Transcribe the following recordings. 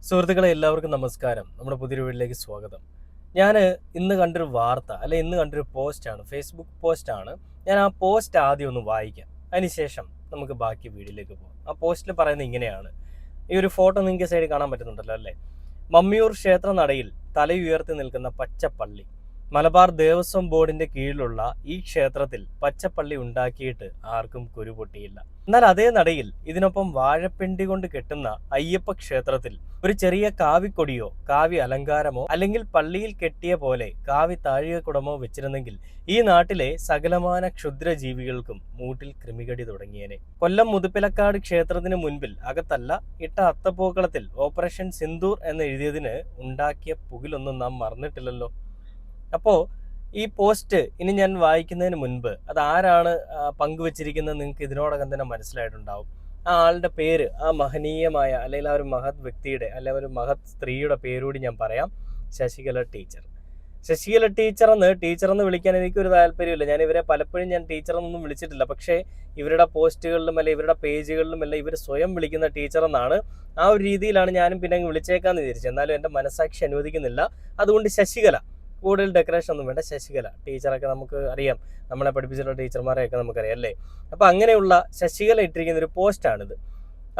സുഹൃത്തുക്കളെ എല്ലാവർക്കും നമസ്കാരം. നമ്മുടെ പുതിയൊരു വീട്ടിലേക്ക് സ്വാഗതം. ഞാൻ ഇന്ന് കണ്ടൊരു വാർത്ത ഇന്ന് കണ്ടൊരു പോസ്റ്റാണ്, ഫേസ്ബുക്ക് പോസ്റ്റാണ്. ഞാൻ ആ പോസ്റ്റ് ആദ്യം ഒന്ന് വായിക്കാം. അതിനുശേഷം നമുക്ക് ബാക്കി വീഡിയോയിലേക്ക് പോകാം. ആ പോസ്റ്റിൽ പറയുന്നത് ഇങ്ങനെയാണ്. ഈ ഒരു ഫോട്ടോ നിങ്ങൾക്ക് സൈഡിൽ കാണാൻ പറ്റുന്നുണ്ടല്ലോ അല്ലേ? മമ്മിയൂർ ക്ഷേത്ര നടയിൽ തലയുയർത്തി നിൽക്കുന്ന പച്ചപ്പള്ളി. മലബാർ ദേവസ്വം ബോർഡിന്റെ കീഴിലുള്ള ഈ ക്ഷേത്രത്തിൽ പച്ചപ്പള്ളി ഉണ്ടാക്കിയിട്ട് ആർക്കും കുരുപൊട്ടിയില്ല. എന്നാൽ അതേ നടയിൽ ഇതിനൊപ്പം വാഴപ്പിണ്ടി കൊണ്ട് കെട്ടുന്ന അയ്യപ്പ ക്ഷേത്രത്തിൽ ഒരു ചെറിയ കാവിക്കൊടിയോ കാവി അലങ്കാരമോ അല്ലെങ്കിൽ പള്ളിയിൽ കെട്ടിയ പോലെ കാവി താഴികക്കുടമോ വെച്ചിരുന്നെങ്കിൽ ഈ നാട്ടിലെ സകലമാന ക്ഷുദ്രജീവികൾക്കും മൂട്ടിൽ കൃമികടി തുടങ്ങിയേനെ. കൊല്ലം മുതുപ്പിലക്കാട് ക്ഷേത്രത്തിന് മുൻപിൽ അകത്തല്ല ഇട്ട അത്തപ്പൂക്കളത്തിൽ ഓപ്പറേഷൻ സിന്ദൂർ എന്ന് എഴുതിയതിന് ഉണ്ടാക്കിയ പുകിലൊന്നും നാം മറന്നിട്ടില്ലല്ലോ. അപ്പോൾ ഈ പോസ്റ്റ് ഇനി ഞാൻ വായിക്കുന്നതിന് മുൻപ് അത് ആരാണ് പങ്കുവച്ചിരിക്കുന്നത് നിങ്ങൾക്ക് ഇതിനോടകം തന്നെ മനസ്സിലായിട്ടുണ്ടാവും. ആ ആളുടെ പേര്, ആ മഹനീയമായ അല്ലെങ്കിൽ ആ ഒരു മഹത് വ്യക്തിയുടെ അല്ലെങ്കിൽ ഒരു മഹത് സ്ത്രീയുടെ പേരുകൂടി ഞാൻ പറയാം. ശശികല ടീച്ചർ. ശശികല ടീച്ചർ എന്ന് വിളിക്കാൻ എനിക്കൊരു താല്പര്യമില്ല. ഞാൻ ഇവരെ പലപ്പോഴും ടീച്ചറെന്നൊന്നും വിളിച്ചിട്ടില്ല. പക്ഷേ ഇവരുടെ പോസ്റ്റുകളിലും അല്ലെങ്കിൽ ഇവരുടെ പേജുകളിലും എല്ലാം ഇവർ സ്വയം വിളിക്കുന്ന ടീച്ചർ എന്നാണ്. ആ ഒരു രീതിയിലാണ് ഞാനും പിന്നെ അങ്ങ് വിളിച്ചേക്കാന്ന് വിചാരിച്ചത്. എന്നാലും എൻ്റെ മനസാക്ഷി അനുവദിക്കുന്നില്ല. അതുകൊണ്ട് ശശികല, കൂടുതൽ ഡെക്കറേഷൻ ഒന്നും വേണ്ട, ശശികല ടീച്ചറൊക്കെ നമുക്ക് അറിയാം, നമ്മളെ പഠിപ്പിച്ചിട്ടുള്ള ടീച്ചർമാരെയൊക്കെ നമുക്കറിയാം അല്ലേ. അപ്പൊ അങ്ങനെയുള്ള ശശികല ഇട്ടിരിക്കുന്ന ഒരു പോസ്റ്റാണിത്.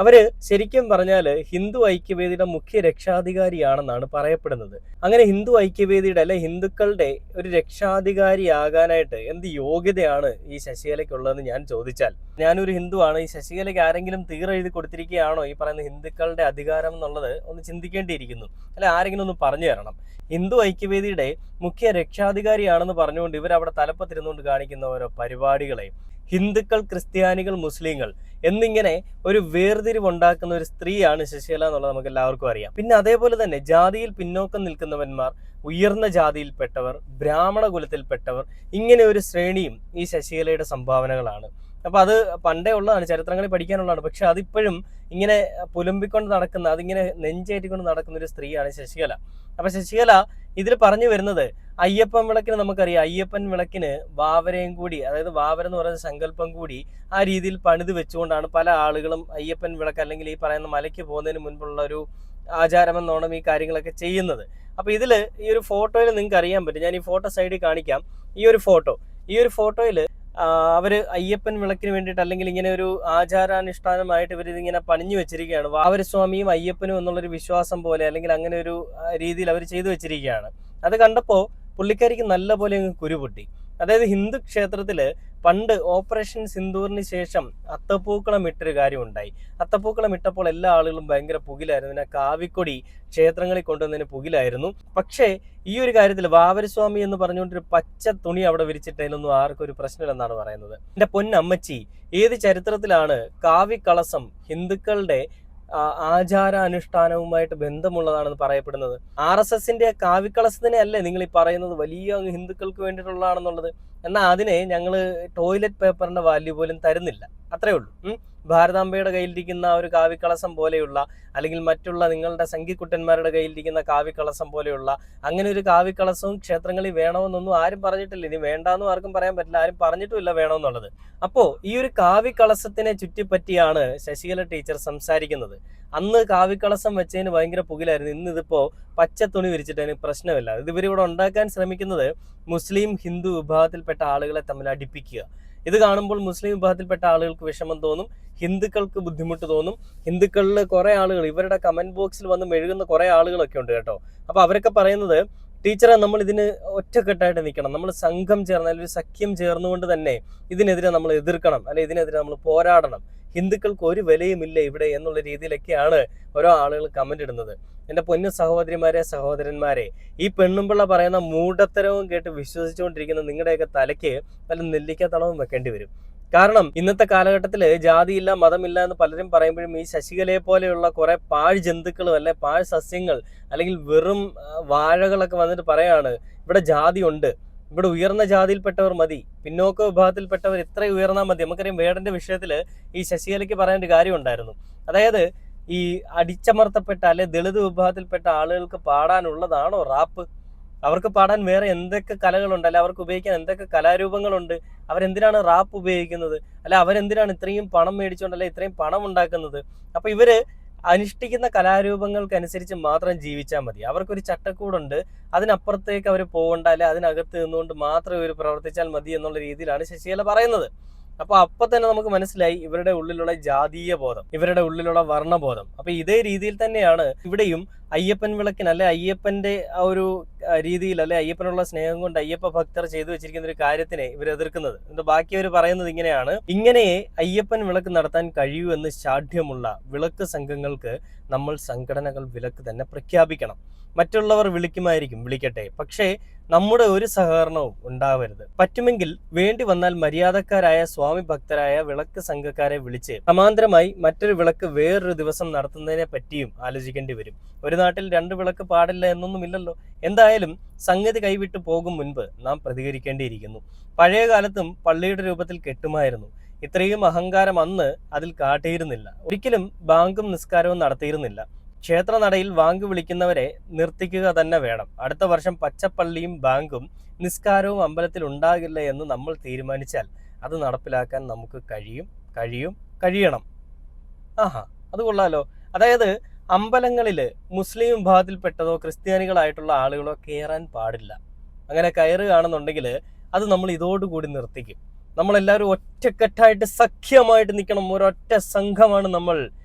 അവര് ശരിക്കും പറഞ്ഞാൽ ഹിന്ദു ഐക്യവേദിയുടെ മുഖ്യ രക്ഷാധികാരിയാണെന്നാണ് പറയപ്പെടുന്നത്. അങ്ങനെ ഹിന്ദു ഐക്യവേദിയുടെ അല്ലെ ഹിന്ദുക്കളുടെ ഒരു രക്ഷാധികാരിയാകാനായിട്ട് എന്ത് യോഗ്യതയാണ് ഈ ശശികലയ്ക്കുള്ളതെന്ന് ഞാൻ ചോദിച്ചാൽ, ഞാനൊരു ഹിന്ദുവാണ്, ഈ ശശികലയ്ക്ക് ആരെങ്കിലും തീരെഴുതി കൊടുത്തിരിക്കുകയാണോ ഈ പറയുന്ന ഹിന്ദുക്കളുടെ അധികാരം എന്നുള്ളത് ഒന്ന് ചിന്തിക്കേണ്ടിയിരിക്കുന്നു. അല്ലെ ആരെങ്കിലും ഒന്ന് പറഞ്ഞു തരണം. ഹിന്ദു ഐക്യവേദിയുടെ മുഖ്യ രക്ഷാധികാരിയാണെന്ന് പറഞ്ഞുകൊണ്ട് ഇവരവിടെ തലപ്പത്തിരുന്നുകൊണ്ട് കാണിക്കുന്ന ഓരോ പരിപാടികളെയും ഹിന്ദുക്കൾ, ക്രിസ്ത്യാനികൾ, മുസ്ലിങ്ങൾ എന്നിങ്ങനെ ഒരു വേർതിരിവുണ്ടാക്കുന്ന ഒരു സ്ത്രീയാണ് ശശികല എന്നുള്ളത് നമുക്ക് എല്ലാവർക്കും അറിയാം. പിന്നെ അതേപോലെ തന്നെ ജാതിയിൽ പിന്നോക്കം നിൽക്കുന്നവന്മാർ, ഉയർന്ന ജാതിയിൽപ്പെട്ടവർ, ബ്രാഹ്മണ കുലത്തിൽപ്പെട്ടവർ, ഇങ്ങനെ ഒരു ശ്രേണിയും ഈ ശശികലയുടെ സംഭാവനകളാണ്. അപ്പൊ അത് പണ്ടേ ഉള്ളതാണ്, ചരിത്രങ്ങളിൽ പഠിക്കാനുള്ളതാണ്. പക്ഷെ അതിപ്പോഴും ഇങ്ങനെ പുലമ്പിക്കൊണ്ട് നടക്കുന്ന, അതിങ്ങനെ നെഞ്ചേറ്റിക്കൊണ്ട് നടക്കുന്ന ഒരു സ്ത്രീയാണ് ശശികല. അപ്പൊ ശശികല ഇതിൽ പറഞ്ഞു വരുന്നത്, അയ്യപ്പൻ വിളക്കിന് നമുക്കറിയാം, അയ്യപ്പൻ വിളക്കിന് വാവരയും കൂടി, അതായത് വാവര എന്ന് പറയുന്ന സങ്കല്പം കൂടി ആ രീതിയിൽ പണിത് വെച്ചുകൊണ്ടാണ് പല ആളുകളും അയ്യപ്പൻ വിളക്ക് അല്ലെങ്കിൽ ഈ പറയുന്ന മലയ്ക്ക് പോകുന്നതിന് മുൻപുള്ള ഒരു ആചാരമെന്നോണം ഈ കാര്യങ്ങളൊക്കെ ചെയ്യുന്നത്. അപ്പൊ ഇതില് ഈ ഒരു ഫോട്ടോയിൽ നിങ്ങൾക്ക് അറിയാൻ പറ്റും. ഞാൻ ഈ ഫോട്ടോ സൈഡിൽ കാണിക്കാം. ഈ ഒരു ഫോട്ടോയിൽ അവര് അയ്യപ്പൻ വിളക്കിന് വേണ്ടിയിട്ട് അല്ലെങ്കിൽ ഇങ്ങനെ ഒരു ആചാരാനുഷ്ഠാനമായിട്ട് ഇവരിതിങ്ങനെ പണിഞ്ഞു വെച്ചിരിക്കുകയാണ്. വാവരസ്വാമിയും അയ്യപ്പനും എന്നുള്ളൊരു വിശ്വാസം പോലെ അല്ലെങ്കിൽ അങ്ങനെ ഒരു രീതിയിൽ അവർ ചെയ്തു വെച്ചിരിക്കുകയാണ്. അത് കണ്ടപ്പോൾ പുള്ളിക്കാരിക്ക് നല്ല പോലെ അങ്ങ് കുരുപൊട്ടി. അതായത് ഹിന്ദു ക്ഷേത്രത്തില് പണ്ട് ഓപ്പറേഷൻ സിന്ദൂറിന് ശേഷം അത്തപ്പൂക്കളം ഇട്ടൊരു കാര്യം ഉണ്ടായി. അത്തപ്പൂക്കളം ഇട്ടപ്പോൾ എല്ലാ ആളുകളും ഭയങ്കര പുകിലായിരുന്നു. പിന്നെ കാവിക്കൊടി ക്ഷേത്രങ്ങളിൽ കൊണ്ടുവന്നതിന് പുകിലായിരുന്നു. പക്ഷേ ഈ ഒരു കാര്യത്തിൽ വാവരസ്വാമി എന്ന് പറഞ്ഞുകൊണ്ടൊരു പച്ച തുണി അവിടെ വിരിച്ചിട്ടതിലൊന്നും ആർക്കും ഒരു പ്രശ്നമില്ലെന്നാണ് പറയുന്നത്. എന്റെ പൊന്നമ്മച്ചി, ഏത് ചരിത്രത്തിലാണ് കാവിക്കളസം ഹിന്ദുക്കളുടെ ആചാരാനുഷ്ഠാനവുമായിട്ട് ബന്ധമുള്ളതാണെന്ന് പറയപ്പെടുന്നത്? RSSന്റെ കാവിക്കളസത്തിനെ അല്ലേ നിങ്ങൾ ഈ പറയുന്നത് വലിയ ഹിന്ദുക്കൾക്ക് വേണ്ടിയിട്ടുള്ളതാണെന്നുള്ളത്? എന്നാൽ അതിനെ ഞങ്ങൾ ടോയ്ലറ്റ് പേപ്പറിന്റെ വാല്യൂ പോലും തരുന്നില്ല, അത്രേ ഉള്ളൂ. ഭാരതാംബയുടെ കയ്യിലിരിക്കുന്ന ഒരു കാവിക്കളസം പോലെയുള്ള അല്ലെങ്കിൽ മറ്റുള്ള നിങ്ങളുടെ സംഘിക്കുട്ടന്മാരുടെ കയ്യിലിരിക്കുന്ന കാവിക്കളസം പോലെയുള്ള അങ്ങനെ ഒരു കാവിക്കളസവും ക്ഷേത്രങ്ങളിൽ വേണമെന്നൊന്നും ആരും പറഞ്ഞിട്ടില്ല. ഇനി വേണ്ടാന്നും ആർക്കും പറയാൻ പറ്റില്ല, ആരും പറഞ്ഞിട്ടുമില്ല വേണമെന്നുള്ളത്. അപ്പോ ഈ ഒരു കാവിക്കളസത്തിനെ ചുറ്റിപ്പറ്റിയാണ് ശശികല ടീച്ചർ സംസാരിക്കുന്നത്. അന്ന് കാവിക്കളസം വെച്ചതിന് ഭയങ്കര പുകിലായിരുന്നു. ഇന്ന് ഇതിപ്പോ പച്ച തുണി വിരിച്ചിട്ടതിന് പ്രശ്നമില്ല. ഇത് ഇവരിവിടെ ഉണ്ടാക്കാൻ ശ്രമിക്കുന്നത് മുസ്ലിം ഹിന്ദു വിഭാഗത്തിൽപ്പെട്ട ആളുകളെ തമ്മിൽ അടുപ്പിക്കുക. ഇത് കാണുമ്പോൾ മുസ്ലിം വിഭാഗത്തിൽപ്പെട്ട ആളുകൾക്ക് വിഷമം തോന്നും, ഹിന്ദുക്കൾക്ക് ബുദ്ധിമുട്ട് തോന്നും. ഹിന്ദുക്കളിൽ കുറെ ആളുകൾ ഇവരുടെ കമന്റ് ബോക്സിൽ വന്ന് മെഴുകുന്ന കുറെ ആളുകളൊക്കെ ഉണ്ട് കേട്ടോ. അപ്പൊ അവരൊക്കെ പറയുന്നത്, ടീച്ചറെ നമ്മൾ ഇതിന് ഒറ്റക്കെട്ടായിട്ട് നിൽക്കണം, നമ്മൾ സംഘം ചേർന്ന് അല്ലെങ്കിൽ ഒരു സഖ്യം ചേർന്നുകൊണ്ട് തന്നെ ഇതിനെതിരെ നമ്മൾ എതിർക്കണം, അല്ലെ ഇതിനെതിരെ നമ്മൾ പോരാടണം, ഹിന്ദുക്കൾക്ക് ഒരു വിലയുമില്ല ഇവിടെ എന്നുള്ള രീതിയിലൊക്കെയാണ് ഓരോ ആളുകൾ കമന്റ് ഇടുന്നത്. എൻ്റെ പൊന്നു സഹോദരിമാരെ, സഹോദരന്മാരെ, ഈ പെണ്ണുമ്പിള്ള പറയുന്ന മൂഢത്തരവും കേട്ട് വിശ്വസിച്ചുകൊണ്ടിരിക്കുന്ന നിങ്ങളുടെയൊക്കെ തലയ്ക്ക് വല്ല നെല്ലിക്കത്തളവും വെക്കേണ്ടി വരും. കാരണം ഇന്നത്തെ കാലഘട്ടത്തിൽ ജാതിയില്ല, മതമില്ല എന്ന് പലരും പറയുമ്പോഴും ഈ ശശികലയെ പോലെയുള്ള കുറെ പാഴ് ജന്തുക്കളും അല്ലെ പാഴ് സസ്യങ്ങൾ അല്ലെങ്കിൽ വെറും വാഴകളൊക്കെ വന്നിട്ട് പറയാണ് ഇവിടെ ജാതി ഉണ്ട്, ഇവിടെ ഉയർന്ന ജാതിയിൽപ്പെട്ടവർ മതി, പിന്നോക്ക വിഭാഗത്തിൽപ്പെട്ടവർ ഇത്ര ഉയർന്നാൽ മതി. നമുക്കറിയാം വേടന്റെ വിഷയത്തില് ഈ ശശികലയ്ക്ക് പറയേണ്ട ഒരു കാര്യം ഉണ്ടായിരുന്നു. അതായത് ഈ അടിച്ചമർത്തപ്പെട്ട അല്ലെ ദളിത് വിഭാഗത്തിൽപ്പെട്ട ആളുകൾക്ക് പാടാനുള്ളതാണോ റാപ്പ്? അവർക്ക് പാടാൻ വേറെ എന്തൊക്കെ കലകളുണ്ട്, അല്ലെ അവർക്ക് ഉപയോഗിക്കാൻ എന്തൊക്കെ കലാരൂപങ്ങളുണ്ട്? അവരെന്തിനാണ് റാപ്പ് ഉപയോഗിക്കുന്നത്? അല്ലെ അവരെന്തിനാണ് ഇത്രയും പണം മേടിച്ചുകൊണ്ട് അല്ലെ ഇത്രയും പണം ഉണ്ടാക്കുന്നത്? അപ്പൊ ഇവര് അനുഷ്ഠിക്കുന്ന കലാരൂപങ്ങൾക്കനുസരിച്ച് മാത്രം ജീവിച്ചാൽ മതി. അവർക്കൊരു ചട്ടക്കൂടുണ്ട്, അതിനപ്പുറത്തേക്ക് അവർ പോകണ്ട, അല്ലെ അതിനകത്ത് നിന്നുകൊണ്ട് മാത്രം ഇവർ പ്രവർത്തിച്ചാൽ മതി എന്നുള്ള രീതിയിലാണ് ശശികല പറയുന്നത്. അപ്പൊ തന്നെ നമുക്ക് മനസ്സിലായി ഇവരുടെ ഉള്ളിലുള്ള ജാതീയ ബോധം, ഇവരുടെ ഉള്ളിലുള്ള വർണ്ണബോധം. അപ്പൊ ഇതേ രീതിയിൽ തന്നെയാണ് ഇവിടെയും അയ്യപ്പൻ വിളക്കിന് അല്ലെ അയ്യപ്പന്റെ ആ ഒരു രീതിയിൽ അല്ലെ അയ്യപ്പനുള്ള സ്നേഹം കൊണ്ട് അയ്യപ്പ ഭക്തർ ചെയ്തു വെച്ചിരിക്കുന്ന ഒരു കാര്യത്തിനെ ഇവർ എതിർക്കുന്നത്. എന്നിട്ട് ബാക്കി അവർ പറയുന്നത് ഇങ്ങനെയാണ്: ഇങ്ങനെ അയ്യപ്പൻ വിളക്ക് നടത്താൻ കഴിയൂ എന്ന് ശാഠ്യമുള്ള വിളക്ക് സംഘങ്ങൾക്ക് നമ്മൾ സംഘടനകൾ വിലക്ക് തന്നെ പ്രഖ്യാപിക്കണം. മറ്റുള്ളവർ വിളിക്കുമായിരിക്കും, വിളിക്കട്ടെ, പക്ഷേ നമ്മുടെ ഒരു സഹകരണവും ഉണ്ടാവരുത്. പറ്റുമെങ്കിൽ വേണ്ടി വന്നാൽ മര്യാദക്കാരായ സ്വാമി ഭക്തരായ വിളക്ക് സംഘക്കാരെ വിളിച്ച് സമാന്തരമായി മറ്റൊരു വിളക്ക് വേറൊരു ദിവസം നടത്തുന്നതിനെ പറ്റിയും ആലോചിക്കേണ്ടി വരും. ഒരു നാട്ടിൽ 2 വിളക്ക് പാടില്ല എന്നൊന്നുമില്ലല്ലോ. എന്തായാലും സംഗതി കൈവിട്ടു പോകും മുൻപ് നാം പ്രതികരിക്കേണ്ടിയിരിക്കുന്നു. പഴയ കാലത്തും പള്ളിയുടെ രൂപത്തിൽ കെട്ടുമായിരുന്നു. ഇത്രയും അഹങ്കാരം അന്ന് അതിൽ കാട്ടിയിരുന്നില്ല. ഒരിക്കലും ബാങ്കും നിസ്കാരവും നടത്തിയിരുന്നില്ല. ക്ഷേത്രനടയിൽ വാങ്ക് വിളിക്കുന്നവരെ നിർത്തിക്കുക തന്നെ വേണം. അടുത്ത വർഷം പച്ചപ്പള്ളിയും ബാങ്കും നിസ്കാരവും അമ്പലത്തിൽ ഉണ്ടാകില്ല എന്ന് നമ്മൾ തീരുമാനിച്ചാൽ അത് നടപ്പിലാക്കാൻ നമുക്ക് കഴിയണം. ആഹാ, അത് കൊള്ളാലോ. അതായത് അമ്പലങ്ങളിൽ മുസ്ലിം വിഭാഗത്തിൽപ്പെട്ടതോ ക്രിസ്ത്യാനികളായിട്ടുള്ള ആളുകളോ കയറാൻ പാടില്ല. അങ്ങനെ കയറുകയാണെന്നുണ്ടെങ്കിൽ അത് നമ്മൾ ഇതോടുകൂടി നിർത്തിക്കും. നമ്മളെല്ലാവരും ഒറ്റക്കെട്ടായിട്ട് സഖ്യമായിട്ട് നിൽക്കണം. ഒരൊറ്റ സംഘമാണ് നമ്മൾ.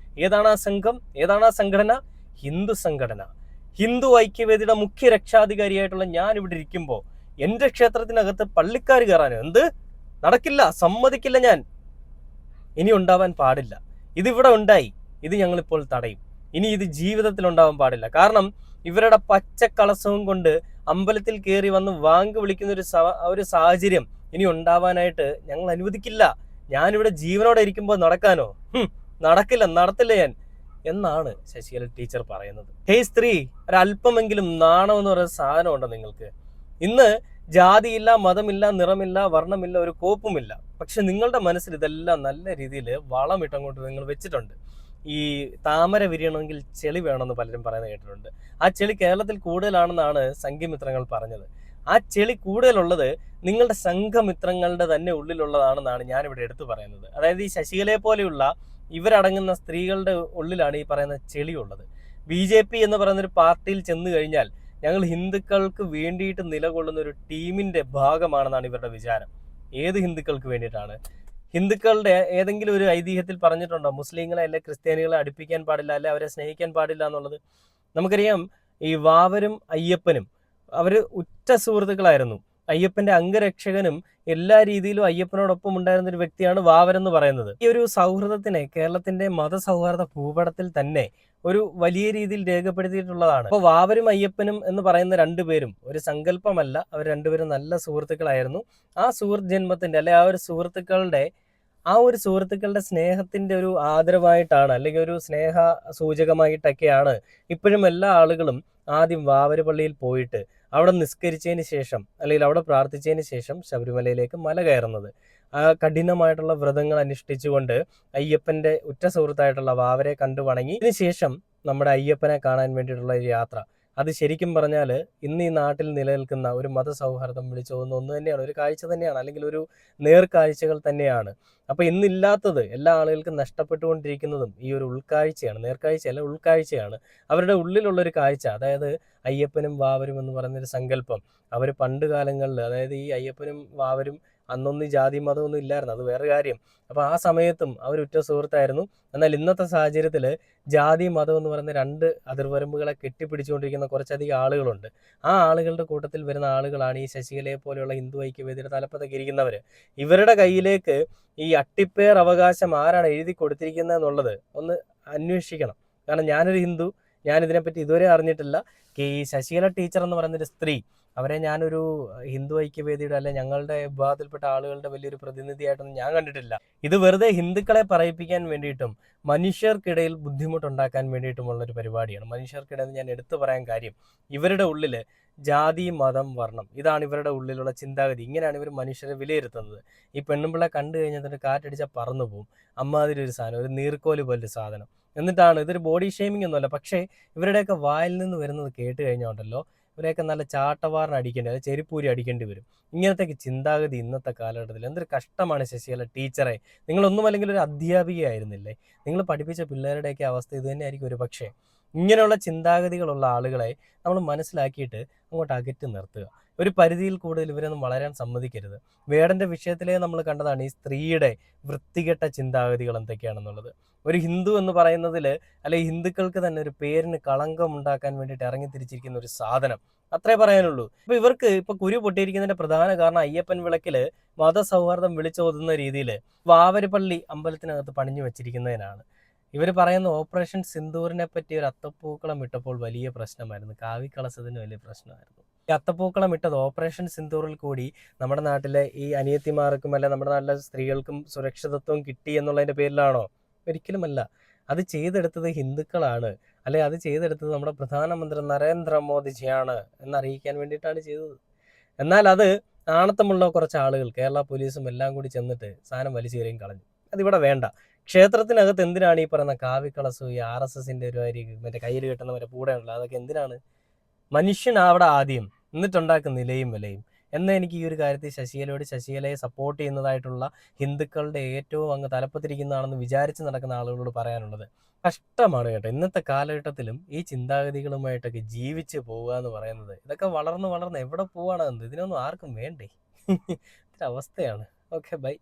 ഏതാണ് ആ സംഘം? ഏതാണ് ആ സംഘടന? ഹിന്ദു സംഘടന. ഹിന്ദു ഐക്യവേദിയുടെ മുഖ്യ രക്ഷാധികാരിയായിട്ടുള്ള ഞാൻ ഇവിടെ ഇരിക്കുമ്പോൾ എന്റെ ക്ഷേത്രത്തിനകത്ത് പള്ളിക്കാർ കയറാനോ എന്ത് നടക്കില്ല, സമ്മതിക്കില്ല. ഞാൻ ഇനി ഉണ്ടാവാൻ പാടില്ല. ഇതിവിടെ ഉണ്ടായി, ഇത് ഞങ്ങളിപ്പോൾ തടയും. ഇനി ഇത് ജീവിതത്തിൽ ഉണ്ടാവാൻ പാടില്ല. കാരണം ഇവരുടെ പച്ചക്കളസവും കൊണ്ട് അമ്പലത്തിൽ കയറി വന്ന് വാങ്ക് വിളിക്കുന്ന ഒരു സാഹചര്യം ഇനി ഉണ്ടാവാനായിട്ട് ഞങ്ങൾ അനുവദിക്കില്ല. ഞാനിവിടെ ജീവനോടെ ഇരിക്കുമ്പോൾ നടക്കാനോ? നടത്തില്ല ഞാൻ എന്നാണ് ശശികല ടീച്ചർ പറയുന്നത്. ഹേയ് സ്ത്രീ, ഒരല്പമെങ്കിലും നാണം എന്ന് പറയുന്ന സാധനം ഉണ്ടോ നിങ്ങൾക്ക്? ഇന്ന് ജാതിയില്ല, മതമില്ല, നിറമില്ല, വർണ്ണമില്ല, ഒരു കോപ്പുമില്ല. പക്ഷെ നിങ്ങളുടെ മനസ്സിൽ ഇതെല്ലാം നല്ല രീതിയിൽ വളമിട്ടങ്ങോട്ട് നിങ്ങൾ വെച്ചിട്ടുണ്ട്. ഈ താമര വിരിയണമെങ്കിൽ ചെളി വേണമെന്ന് പലരും പറയുന്നത് കേട്ടിട്ടുണ്ട്. ആ ചെളി കേരളത്തിൽ കൂടുതലാണെന്നാണ് സംഘമിത്രങ്ങൾ പറഞ്ഞത്. ആ ചെളി കൂടുതലുള്ളത് നിങ്ങളുടെ സംഘമിത്രങ്ങളുടെ തന്നെ ഉള്ളിലുള്ളതാണെന്നാണ് ഞാനിവിടെ എടുത്തു പറയുന്നത്. അതായത് ഈ ശശികലയെ പോലെയുള്ള ഇവരടങ്ങുന്ന സ്ത്രീകളുടെ ഉള്ളിലാണ് ഈ പറയുന്ന ചെളിയുള്ളത്. BJP എന്ന് പറയുന്ന ഒരു പാർട്ടിയിൽ ചെന്ന് കഴിഞ്ഞാൽ ഞങ്ങൾ ഹിന്ദുക്കൾക്ക് വേണ്ടിയിട്ട് നിലകൊള്ളുന്ന ഒരു ടീമിന്റെ ഭാഗമാണെന്നാണ് ഇവരുടെ വിചാരം. ഏത് ഹിന്ദുക്കൾക്ക് വേണ്ടിയിട്ടാണ്? ഹിന്ദുക്കളുടെ ഏതെങ്കിലും ഒരു ഐതിഹ്യത്തിൽ പറഞ്ഞിട്ടുണ്ടോ മുസ്ലിങ്ങളെ അല്ലെ ക്രിസ്ത്യാനികളെ അടുപ്പിക്കാൻ പാടില്ല, അല്ലെ അവരെ സ്നേഹിക്കാൻ പാടില്ല എന്നുള്ളത്? നമുക്കറിയാം, ഈ വാവരും അയ്യപ്പനും അവർ ഉറ്റ സുഹൃത്തുക്കളായിരുന്നു. അയ്യപ്പന്റെ അംഗരക്ഷകനും എല്ലാ രീതിയിലും അയ്യപ്പനോടൊപ്പം ഉണ്ടായിരുന്ന ഒരു വ്യക്തിയാണ് വാവരെന്ന് പറയുന്നത്. ഈ ഒരു സൗഹൃദത്തിനെ കേരളത്തിന്റെ മതസൗഹാർദ്ദ ഭൂപടത്തിൽ തന്നെ ഒരു വലിയ രീതിയിൽ രേഖപ്പെടുത്തിയിട്ടുള്ളതാണ്. അപ്പോൾ വാവരും അയ്യപ്പനും എന്ന് പറയുന്ന രണ്ടുപേരും ഒരു സങ്കല്പമല്ല, അവർ രണ്ടുപേരും നല്ല സുഹൃത്തുക്കളായിരുന്നു. ആ സുഹൃത്ത് ജന്മത്തിന്റെ അല്ലെ ആ ഒരു സുഹൃത്തുക്കളുടെ സ്നേഹത്തിന്റെ ഒരു ആദരവായിട്ടാണ്, അല്ലെങ്കിൽ ഒരു സ്നേഹ സൂചകമായിട്ടൊക്കെയാണ് ഇപ്പോഴും എല്ലാ ആളുകളും ആദ്യം വാവര് പള്ളിയിൽ പോയിട്ട് അവിടെ നിസ്കരിച്ചതിന് ശേഷം അല്ലെങ്കിൽ അവിടെ പ്രാർത്ഥിച്ചതിന് ശേഷം ശബരിമലയിലേക്ക് മല കയറുന്നത്. ആ കഠിനമായിട്ടുള്ള വ്രതങ്ങൾ അനുഷ്ഠിച്ചുകൊണ്ട് അയ്യപ്പന്റെ ഉറ്റ സുഹൃത്തായിട്ടുള്ള വാവരെ കണ്ടു വണങ്ങി ഇതിന് ശേഷം നമ്മുടെ അയ്യപ്പനെ കാണാൻ വേണ്ടിയിട്ടുള്ള ഒരു യാത്ര. അത് ശരിക്കും പറഞ്ഞാൽ ഇന്ന് ഈ നാട്ടിൽ നിലനിൽക്കുന്ന ഒരു മതസൗഹാർദ്ദം വിളിച്ചോതുന്ന ഒന്ന് തന്നെയാണ്, ഒരു കാഴ്ച തന്നെയാണ്, അല്ലെങ്കിൽ ഒരു നേർക്കാഴ്ചകൾ തന്നെയാണ്. അപ്പൊ ഇന്നില്ലാത്തത് എല്ലാ ആളുകൾക്കും നഷ്ടപ്പെട്ടുകൊണ്ടിരിക്കുന്നതും ഈ ഒരു ഉൾക്കാഴ്ചയാണ്. നേർക്കാഴ്ചയല്ല, ഉൾക്കാഴ്ചയാണ്. അവരുടെ ഉള്ളിലുള്ളൊരു കാഴ്ച, അതായത് അയ്യപ്പനും വാവരും എന്ന് പറയുന്നൊരു സങ്കല്പം. അവർ പണ്ട് കാലങ്ങളിൽ, അതായത് ഈ അയ്യപ്പനും വാവരും അന്നൊന്നും ജാതി മതമൊന്നും ഇല്ലായിരുന്നു, അത് വേറെ കാര്യം. അപ്പോൾ ആ സമയത്തും അവർ ഉറ്റ സുഹൃത്തായിരുന്നു. എന്നാൽ ഇന്നത്തെ സാഹചര്യത്തിൽ ജാതി മതം എന്ന് പറയുന്ന 2 അതിർവരമ്പുകളെ കെട്ടിപ്പിടിച്ചുകൊണ്ടിരിക്കുന്ന കുറച്ചധികം ആളുകളുണ്ട്. ആ ആളുകളുടെ കൂട്ടത്തിൽ വരുന്ന ആളുകളാണ് ഈ ശശികലയെ പോലെയുള്ള ഹിന്ദു ഐക്യവേദിയുടെ തലപ്പത്തൊക്കെ ഇരിക്കുന്നവർ. ഇവരുടെ കയ്യിലേക്ക് ഈ അട്ടിപ്പേർ അവകാശം ആരാണ് എഴുതി കൊടുത്തിരിക്കുന്നത് എന്നുള്ളത് ഒന്ന് അന്വേഷിക്കണം. കാരണം ഞാനൊരു ഹിന്ദു, ഞാനിതിനെപ്പറ്റി ഇതുവരെ അറിഞ്ഞിട്ടില്ല. ഈ ശശികല ടീച്ചർ എന്ന് പറയുന്നൊരു സ്ത്രീ, അവരെ ഞാനൊരു ഹിന്ദു ഐക്യവേദിയുടെ അല്ലെ ഞങ്ങളുടെ വിഭാഗത്തിൽപ്പെട്ട ആളുകളുടെ വലിയൊരു പ്രതിനിധിയായിട്ടൊന്നും ഞാൻ കണ്ടിട്ടില്ല. ഇത് വെറുതെ ഹിന്ദുക്കളെ പറയിപ്പിക്കാൻ വേണ്ടിയിട്ടും മനുഷ്യർക്കിടയിൽ ബുദ്ധിമുട്ടുണ്ടാക്കാൻ വേണ്ടിയിട്ടുമുള്ളൊരു പരിപാടിയാണ്. മനുഷ്യർക്കിടയിൽ ഞാൻ എടുത്തു പറയാൻ കാര്യം, ഇവരുടെ ഉള്ളിൽ ജാതി, മതം, വർണ്ണം, ഇതാണ് ഇവരുടെ ഉള്ളിലുള്ള ചിന്താഗതി. ഇങ്ങനെയാണ് ഇവർ മനുഷ്യരെ വിലയിരുത്തുന്നത്. ഈ പെണ്ണുമ്പിള്ളെ കണ്ടു കഴിഞ്ഞാൽ കാറ്റടിച്ചാൽ പറന്നു പോകും, അമ്മാതിരി ഒരു സാധനം, ഒരു നീർക്കോല് പോലൊരു സാധനം. എന്നിട്ടാണ്, ഇതൊരു ബോഡി ഷെയ്മിങ് ഒന്നുമല്ല, പക്ഷേ ഇവരുടെയൊക്കെ വായിൽ നിന്ന് വരുന്നത് കേട്ട് കഴിഞ്ഞാൽ ഉണ്ടല്ലോ, ഇവരെയൊക്കെ നല്ല ചാട്ടവാറിന് അടിക്കേണ്ടി, അതായത് ചെരുപ്പൂരി അടിക്കേണ്ടി വരും. ഇങ്ങനത്തെ ചിന്താഗതി ഇന്നത്തെ കാലഘട്ടത്തിൽ എന്തൊരു കഷ്ടമാണ് ശശികല ടീച്ചറെ. നിങ്ങളൊന്നും അല്ലെങ്കിൽ ഒരു അധ്യാപികയായിരുന്നില്ലേ? നിങ്ങൾ പഠിപ്പിച്ച പിള്ളേരുടെയൊക്കെ അവസ്ഥ ഇത് തന്നെയായിരിക്കും ഒരു പക്ഷേ. ഇങ്ങനെയുള്ള ചിന്താഗതികളുള്ള ആളുകളെ നമ്മൾ മനസ്സിലാക്കിയിട്ട് അങ്ങോട്ട് അകറ്റി നിർത്തുക. ഒരു പരിധിയിൽ കൂടുതൽ ഇവരൊന്നും വളരാൻ സമ്മതിക്കരുത്. വേടൻ്റെ വിഷയത്തിലേ നമ്മൾ കണ്ടതാണ് ഈ സ്ത്രീയുടെ വൃത്തികെട്ട ചിന്താഗതികൾ എന്തൊക്കെയാണെന്നുള്ളത്. ഒരു ഹിന്ദു എന്ന് പറയുന്നതിൽ, അല്ലെങ്കിൽ ഹിന്ദുക്കൾക്ക് തന്നെ ഒരു പേരിന് കളങ്കം ഉണ്ടാക്കാൻ വേണ്ടിയിട്ട് ഇറങ്ങി തിരിച്ചിരിക്കുന്ന ഒരു സാധനം, അത്രേ പറയാനുള്ളൂ. ഇപ്പൊ ഇവർക്ക് ഇപ്പൊ കുരു പൊട്ടിയിരിക്കുന്നതിന്റെ പ്രധാന കാരണം അയ്യപ്പൻ വിളക്കില് മതസൗഹാർദ്ദം വിളിച്ചോതുന്ന രീതിയിൽ വാവരുപള്ളി അമ്പലത്തിനകത്ത് പണിഞ്ഞു വെച്ചിരിക്കുന്നതിനാണ്. ഇവർ പറയുന്ന ഓപ്പറേഷൻ സിന്ദൂറിനെ പറ്റി ഒരു അത്തപ്പൂക്കളം ഇട്ടപ്പോൾ വലിയ പ്രശ്നമായിരുന്നു. കാവിക്കളസത്തിന് വലിയ പ്രശ്നമായിരുന്നു. ഈ അത്തപ്പൂക്കളം ഇട്ടത് ഓപ്പറേഷൻ സിന്ദൂറിൽ കൂടി നമ്മുടെ നാട്ടിലെ ഈ അനിയത്തിമാർക്കും അല്ല നമ്മുടെ നാട്ടിലെ സ്ത്രീകൾക്കും സുരക്ഷിതത്വം കിട്ടി എന്നുള്ളതിന്റെ പേരിലാണോ? ഒരിക്കലുമല്ല. അത് ചെയ്തെടുത്തത് ഹിന്ദുക്കളാണ്, അല്ലെ അത് ചെയ്തെടുത്തത് നമ്മുടെ പ്രധാനമന്ത്രി നരേന്ദ്രമോദിജിയാണ് എന്നറിയിക്കാൻ വേണ്ടിയിട്ടാണ് ചെയ്തത്. എന്നാൽ അത് ആണത്തമുള്ള കുറച്ച് ആളുകൾ, കേരള പോലീസും എല്ലാം കൂടി ചെന്നിട്ട് സാധനം വലിച്ചേറിയും കളഞ്ഞു. അതിവിടെ വേണ്ട. ക്ഷേത്രത്തിനകത്ത് എന്തിനാണ് ഈ പറയുന്ന കാവിക്കളസും ഈ RSSന്റെ ഒരു മറ്റേ കയ്യിൽ കെട്ടുന്ന മറ്റേ പൂടയുണ്ടല്ലോ, അതൊക്കെ എന്തിനാണ്? മനുഷ്യനാവിടെ ആദ്യം, എന്നിട്ടുണ്ടാക്കുന്ന നിലയും വിലയും എന്ന് എനിക്ക് ഈ ഒരു കാര്യത്തിൽ ശശികലയെ സപ്പോർട്ട് ചെയ്യുന്നതായിട്ടുള്ള ഹിന്ദുക്കളുടെ ഏറ്റവും അങ്ങ് തലപ്പത്തിരിക്കുന്നതാണെന്ന് വിചാരിച്ച് നടക്കുന്ന ആളുകളോട് പറയാനുള്ളത്, കഷ്ടമാണ് കേട്ടോ. ഇന്നത്തെ കാലഘട്ടത്തിലും ഈ ചിന്താഗതികളുമായിട്ടൊക്കെ ജീവിച്ച് പോവുക എന്ന് പറയുന്നത്, ഇതൊക്കെ വളർന്ന് വളർന്ന് എവിടെ പോവാണ്? ഇതിനൊന്നും ആർക്കും വേണ്ടേ? ഇതൊരവസ്ഥയാണ്. Okay, by.